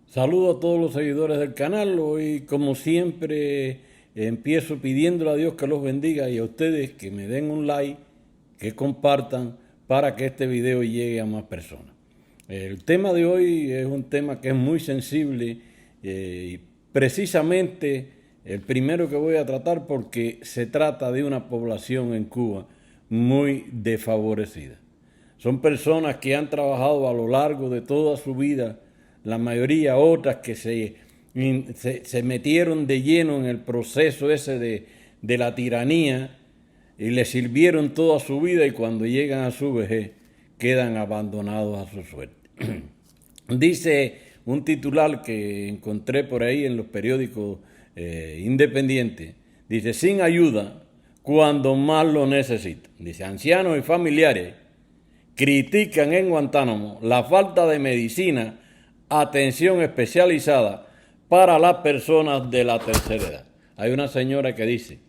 Saludo a todos los seguidores del canal. Hoy, como siempre, empiezo pidiéndole a Dios que los bendiga y a ustedes que me den un like, que compartan para que este video llegue a más personas. El tema de hoy es un tema que es muy sensible y precisamente el primero que voy a tratar porque se trata de una población en Cuba muy desfavorecida. Son personas que han trabajado a lo largo de toda su vida, la mayoría otras que se metieron de lleno en el proceso ese de la tiranía y le sirvieron toda su vida y cuando llegan a su vejez quedan abandonados a su suerte. Dice un titular que encontré por ahí en los periódicos independientes, dice, sin ayuda cuando más lo necesitan. Dice, ancianos y familiares critican en Guantánamo la falta de medicina, atención especializada para las personas de la tercera edad. Hay una señora que dice,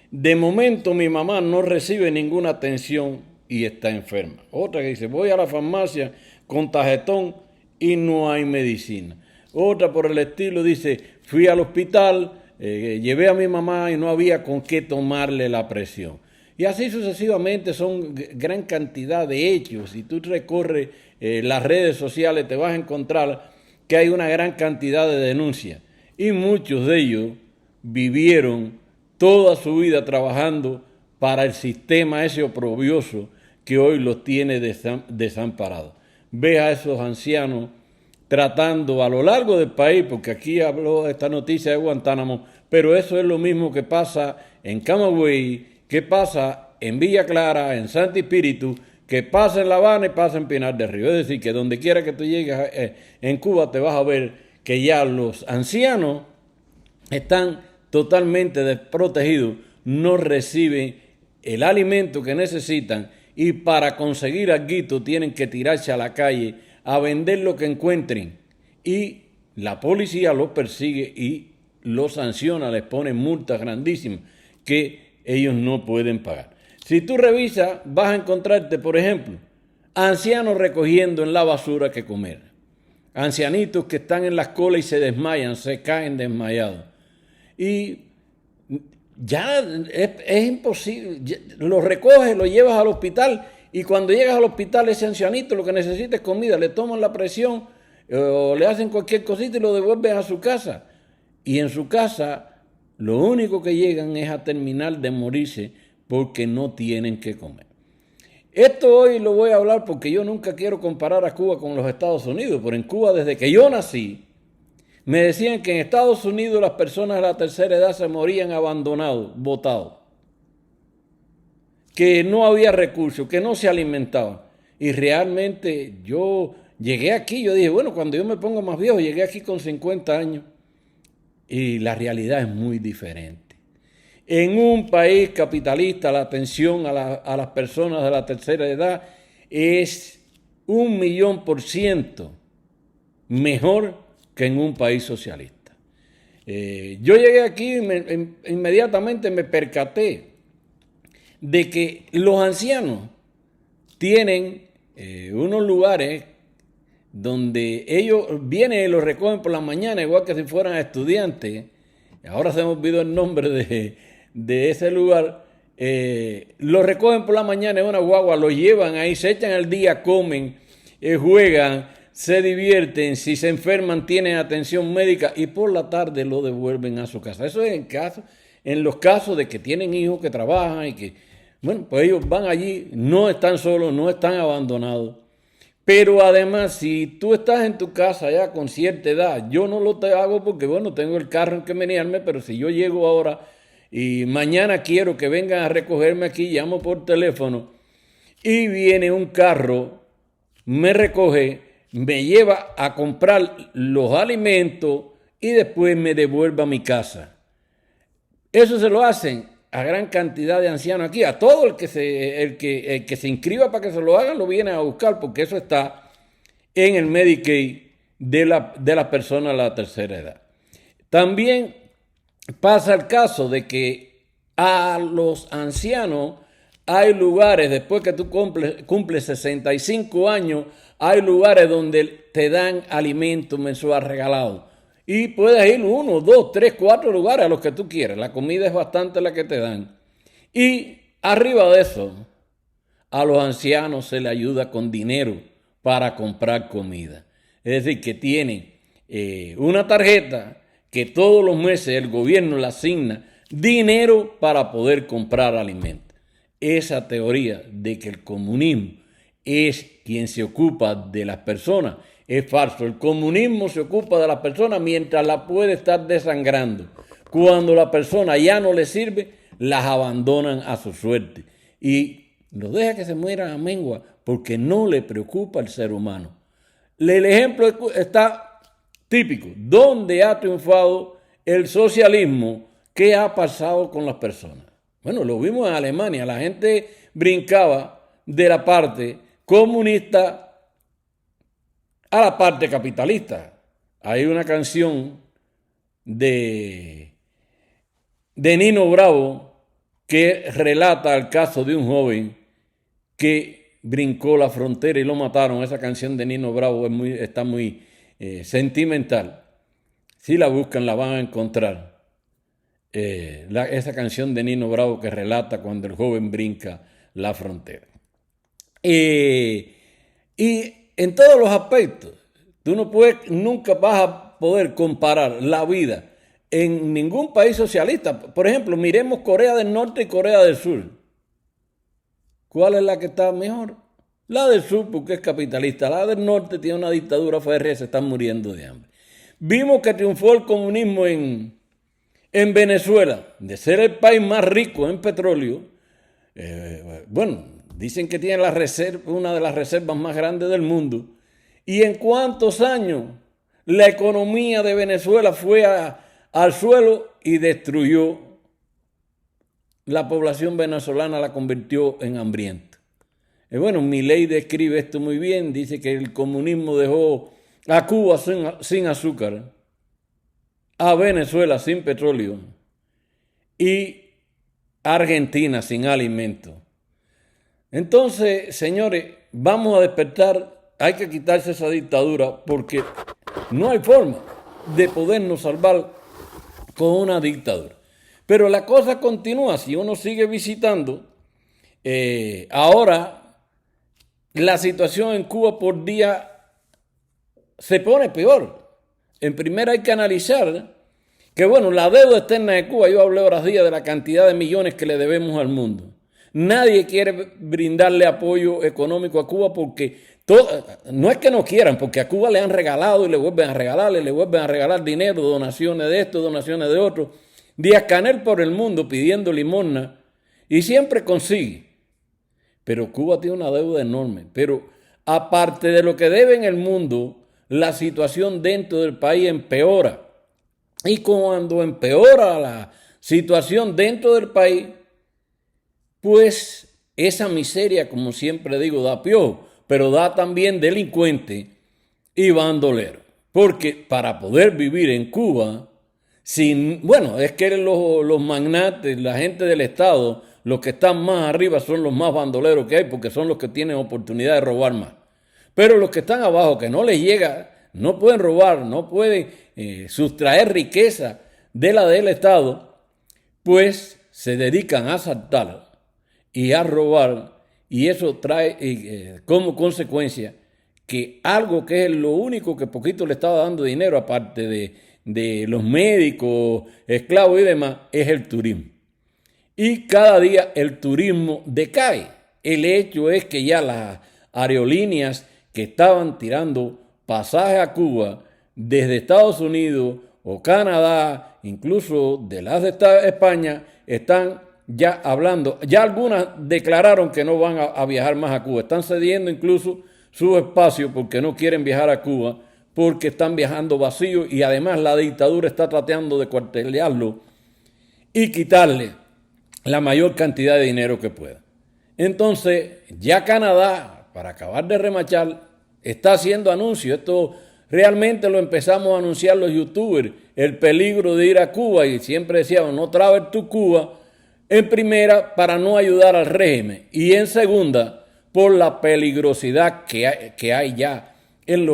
de momento mi mamá no recibe ninguna atención y está enferma. Otra que dice, voy a la farmacia con tarjetón y no hay medicina. Otra por el estilo dice, fui al hospital, llevé a mi mamá y no había con qué tomarle la presión. Y así sucesivamente son gran cantidad de hechos. Si tú recorres las redes sociales te vas a encontrar que hay una gran cantidad de denuncias. Y muchos de ellos vivieron toda su vida trabajando para el sistema ese oprobioso que hoy los tiene desamparados. Ve a esos ancianos tratando a lo largo del país, porque aquí habló esta noticia de Guantánamo, pero eso es lo mismo que pasa en Camagüey, que pasa en Villa Clara, en Santi Espíritu, que pasa en La Habana y pasa en Pinar del Río. Es decir, que donde quiera que tú llegues en Cuba te vas a ver que ya los ancianos están totalmente desprotegidos, no reciben el alimento que necesitan y para conseguir algo tienen que tirarse a la calle a vender lo que encuentren y la policía los persigue y los sanciona, les pone multas grandísimas que ellos no pueden pagar. Si tú revisas, vas a encontrarte, por ejemplo, ancianos recogiendo en la basura que comer, ancianitos que están en las colas y se desmayan, se caen desmayados. Y ya es imposible, los recoges, los llevas al hospital y cuando llegas al hospital ese ancianito lo que necesita es comida, le toman la presión o le hacen cualquier cosita y lo devuelven a su casa. Y en su casa lo único que llegan es a terminar de morirse porque no tienen que comer. Esto hoy lo voy a hablar porque yo nunca quiero comparar a Cuba con los Estados Unidos, pero en Cuba desde que yo nací me decían que en Estados Unidos las personas de la tercera edad se morían abandonados, botados, que no había recursos, que no se alimentaban. Y realmente yo llegué aquí, yo dije, bueno, cuando yo me pongo más viejo, llegué aquí con 50 años y la realidad es muy diferente. En un país capitalista la atención a las personas de la tercera edad es 1.000.000% mejor que en un país socialista. Yo llegué aquí y inmediatamente me percaté de que los ancianos tienen unos lugares donde ellos vienen y los recogen por la mañana, igual que si fueran estudiantes. Ahora se me olvidó el nombre de ese lugar. Los recogen por la mañana en una guagua, los llevan ahí, se echan el día, comen, juegan, se divierten, si se enferman tienen atención médica y por la tarde lo devuelven a su casa. Eso es en los casos de que tienen hijos que trabajan y que, bueno, pues ellos van allí, no están solos, no están abandonados. Pero además, si tú estás en tu casa ya con cierta edad, yo no lo te hago porque, bueno, tengo el carro en que menearme, pero si yo llego ahora y mañana quiero que vengan a recogerme aquí, llamo por teléfono y viene un carro, me recoge, me lleva a comprar los alimentos y después me devuelve a mi casa. Eso se lo hacen a gran cantidad de ancianos aquí, a todo el que se inscriba para que se lo hagan, lo vienen a buscar, porque eso está en el Medicaid de las personas de la tercera edad. También pasa el caso de que a los ancianos hay lugares, después que tú cumples 65 años, hay lugares donde te dan alimento mensual regalado. Y puedes ir 1, 2, 3, 4 lugares a los que tú quieras. La comida es bastante la que te dan. Y arriba de eso, a los ancianos se les ayuda con dinero para comprar comida. Es decir, que tienen una tarjeta que todos los meses el gobierno le asigna dinero para poder comprar alimentos. Esa teoría de que el comunismo es quien se ocupa de las personas es falso. El comunismo se ocupa de las personas mientras la puede estar desangrando. Cuando la persona ya no le sirve, las abandonan a su suerte. Y los deja que se mueran a mengua porque no le preocupa al ser humano. El ejemplo está típico. ¿Dónde ha triunfado el socialismo? ¿Qué ha pasado con las personas? Bueno, lo vimos en Alemania. La gente brincaba de la parte comunista a la parte capitalista. Hay una canción de Nino Bravo que relata el caso de un joven que brincó la frontera y lo mataron. Esa canción de Nino Bravo está muy sentimental. Si la buscan la van a encontrar. Esa canción de Nino Bravo que relata cuando el joven brinca la frontera. Y en todos los aspectos, tú nunca vas a poder comparar la vida en ningún país socialista. Por ejemplo, miremos Corea del Norte y Corea del Sur. ¿Cuál es la que está mejor? La del sur, porque es capitalista. La del norte tiene una dictadura férrea y se están muriendo de hambre. Vimos que triunfó el comunismo en Venezuela, de ser el país más rico en petróleo. Dicen que tiene una de las reservas más grandes del mundo. ¿Y en cuántos años la economía de Venezuela fue al suelo y destruyó? La población venezolana la convirtió en hambrienta. Milei describe esto muy bien. Dice que el comunismo dejó a Cuba sin azúcar, a Venezuela sin petróleo y a Argentina sin alimento. Entonces, señores, vamos a despertar. Hay que quitarse esa dictadura porque no hay forma de podernos salvar con una dictadura. Pero la cosa continúa. Si uno sigue visitando, ahora la situación en Cuba por día se pone peor. En primera hay que analizar que, la deuda externa de Cuba, yo hablé horas días de la cantidad de millones que le debemos al mundo. Nadie quiere brindarle apoyo económico a Cuba porque no es que no quieran, porque a Cuba le han regalado y le vuelven a regalar dinero, donaciones de esto, donaciones de otro. Díaz-Canel por el mundo pidiendo limosna y siempre consigue. Pero Cuba tiene una deuda enorme. Pero aparte de lo que debe en el mundo, la situación dentro del país empeora. Y cuando empeora la situación dentro del país, pues esa miseria, como siempre digo, da piojo, pero da también delincuente y bandolero. Porque para poder vivir en Cuba, es que los magnates, la gente del Estado, los que están más arriba son los más bandoleros que hay porque son los que tienen oportunidad de robar más. Pero los que están abajo, que no les llega, no pueden robar, no pueden sustraer riqueza de la del Estado, pues se dedican a asaltar y a robar, y eso trae como consecuencia que algo que es lo único que poquito le estaba dando dinero, aparte de los médicos, esclavos y demás, es el turismo. Y cada día el turismo decae. El hecho es que ya las aerolíneas que estaban tirando pasajes a Cuba desde Estados Unidos o Canadá, incluso de las de España, están ya hablando. Ya algunas declararon que no van a viajar más a Cuba. Están cediendo incluso su espacio porque no quieren viajar a Cuba, porque están viajando vacíos y además la dictadura está tratando de cuartelearlo y quitarle la mayor cantidad de dinero que pueda. Entonces, ya Canadá, para acabar de remachar, está haciendo anuncios. Esto realmente lo empezamos a anunciar los youtubers, el peligro de ir a Cuba, y siempre decíamos, no traes tu Cuba, en primera, para no ayudar al régimen, y en segunda, por la peligrosidad que hay ya en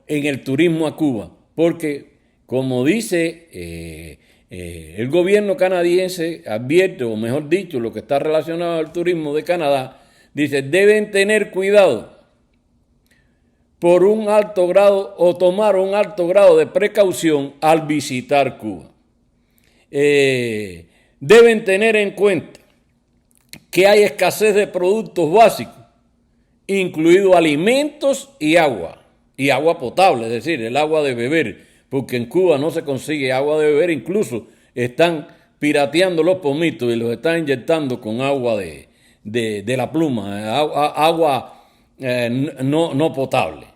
en el turismo a Cuba, porque como dice el gobierno canadiense, advierte, o mejor dicho, lo que está relacionado al turismo de Canadá, dice, deben tener cuidado por un alto grado o tomar un alto grado de precaución al visitar Cuba. Deben tener en cuenta que hay escasez de productos básicos, incluidos alimentos y agua potable, es decir, el agua de beber, porque en Cuba no se consigue agua de beber, incluso están pirateando los pomitos y los están inyectando con agua de la pluma, agua no potable.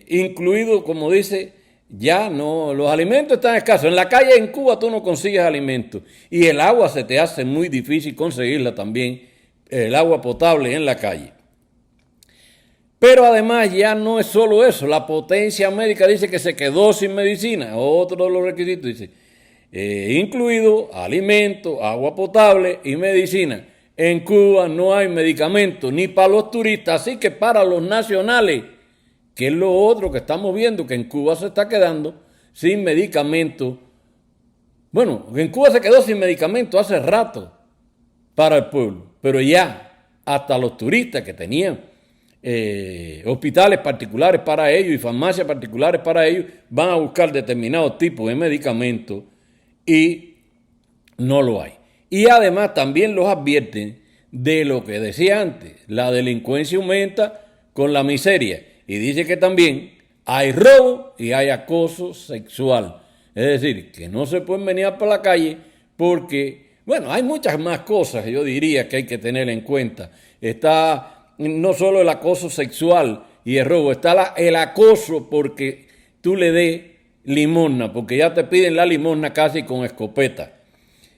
Incluido, como dice, ya no, los alimentos están escasos. En la calle en Cuba tú no consigues alimentos y el agua se te hace muy difícil conseguirla también, el agua potable en la calle. Pero además ya no es solo eso, la potencia médica dice que se quedó sin medicina, otro de los requisitos dice, incluido alimentos, agua potable y medicina. En Cuba no hay medicamentos ni para los turistas, así que para los nacionales, que es lo otro que estamos viendo, que en Cuba se está quedando sin medicamentos. Bueno, en Cuba se quedó sin medicamentos hace rato para el pueblo, pero ya hasta los turistas que tenían hospitales particulares para ellos y farmacias particulares para ellos van a buscar determinados tipos de medicamentos y no lo hay. Y además también los advierten de lo que decía antes, la delincuencia aumenta con la miseria y dice que también hay robo y hay acoso sexual. Es decir, que no se pueden venir por la calle porque, bueno, hay muchas más cosas que yo diría que hay que tener en cuenta. Está no solo el acoso sexual y el robo, está el acoso porque tú le des limosna, porque ya te piden la limosna casi con escopeta.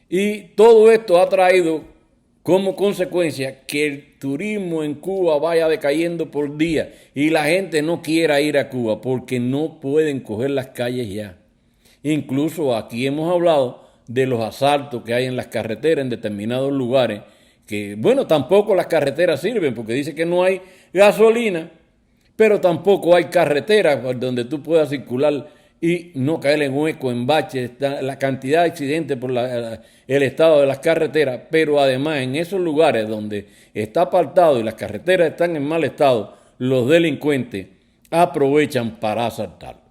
Y todo esto ha traído como consecuencia que el turismo en Cuba vaya decayendo por día y la gente no quiera ir a Cuba porque no pueden coger las calles ya. Incluso aquí hemos hablado de los asaltos que hay en las carreteras en determinados lugares, que bueno, tampoco las carreteras sirven porque dice que no hay gasolina, pero tampoco hay carreteras por donde tú puedas circular y no caer en hueco, en baches, la cantidad de accidentes por el estado de las carreteras, pero además en esos lugares donde está apartado y las carreteras están en mal estado, los delincuentes aprovechan para asaltar.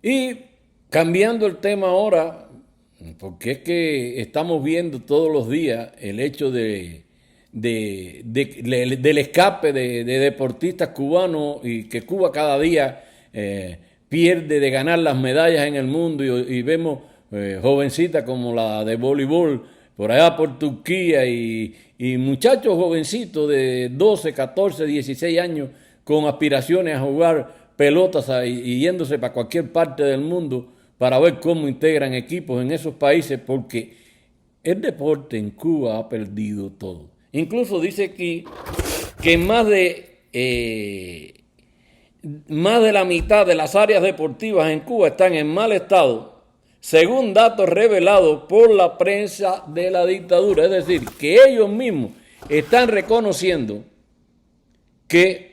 Y cambiando el tema ahora, porque es que estamos viendo todos los días el hecho del escape de deportistas cubanos y que Cuba cada día pierde de ganar las medallas en el mundo y vemos jovencitas como la de voleibol por allá por Turquía y muchachos jovencitos de 12, 14, 16 años con aspiraciones a jugar pelotas y yéndose para cualquier parte del mundo para ver cómo integran equipos en esos países, porque el deporte en Cuba ha perdido todo. Incluso dice aquí que más de la mitad de las áreas deportivas en Cuba están en mal estado, según datos revelados por la prensa de la dictadura. Es decir, que ellos mismos están reconociendo que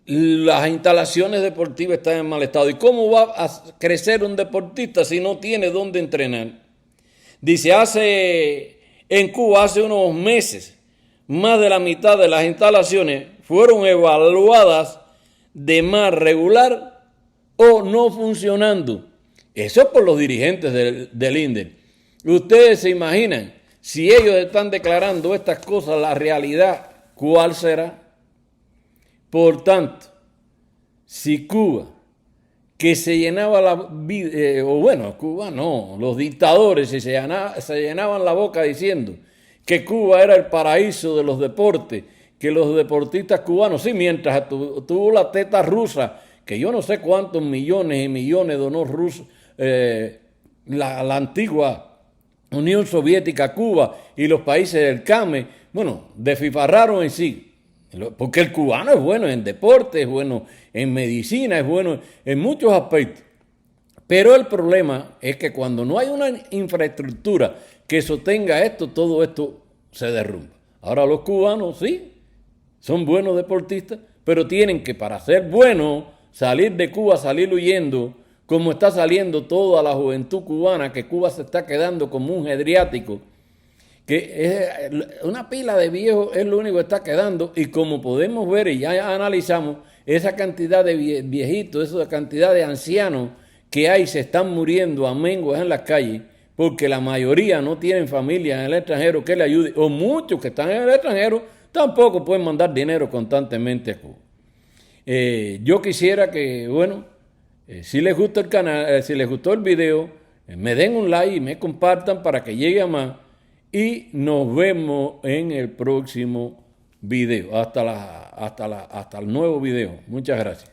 las instalaciones deportivas están en mal estado. ¿Y cómo va a crecer un deportista si no tiene dónde entrenar? Dice, en Cuba hace unos meses, más de la mitad de las instalaciones fueron evaluadas de más regular o no funcionando. Eso es por los dirigentes del INDER. Ustedes se imaginan, si ellos están declarando estas cosas, la realidad, ¿cuál será? Por tanto, si Cuba, que se llenaba Cuba no, los dictadores se llenaban la boca diciendo que Cuba era el paraíso de los deportes, que los deportistas cubanos, sí, mientras tuvo la teta rusa, que yo no sé cuántos millones y millones donó Rusia, la antigua Unión Soviética, Cuba y los países del CAME, bueno, desfifarraron en sí. Porque el cubano es bueno en deporte, es bueno en medicina, es bueno en muchos aspectos. Pero el problema es que cuando no hay una infraestructura que sostenga esto, todo esto se derrumba. Ahora los cubanos sí, son buenos deportistas, pero tienen que, para ser buenos, salir de Cuba, salir huyendo, como está saliendo toda la juventud cubana, que Cuba se está quedando como un geriátrico, que es una pila de viejos es lo único que está quedando, y como podemos ver y ya analizamos, esa cantidad de viejitos, esa cantidad de ancianos que hay se están muriendo a menguas en las calles, porque la mayoría no tienen familia en el extranjero que le ayude, o muchos que están en el extranjero tampoco pueden mandar dinero constantemente a Cuba. Yo quisiera que, bueno, si les gusta el canal, si les gustó el video, me den un like y me compartan para que llegue a más. Y nos vemos en el próximo video. Hasta el nuevo video. Muchas gracias.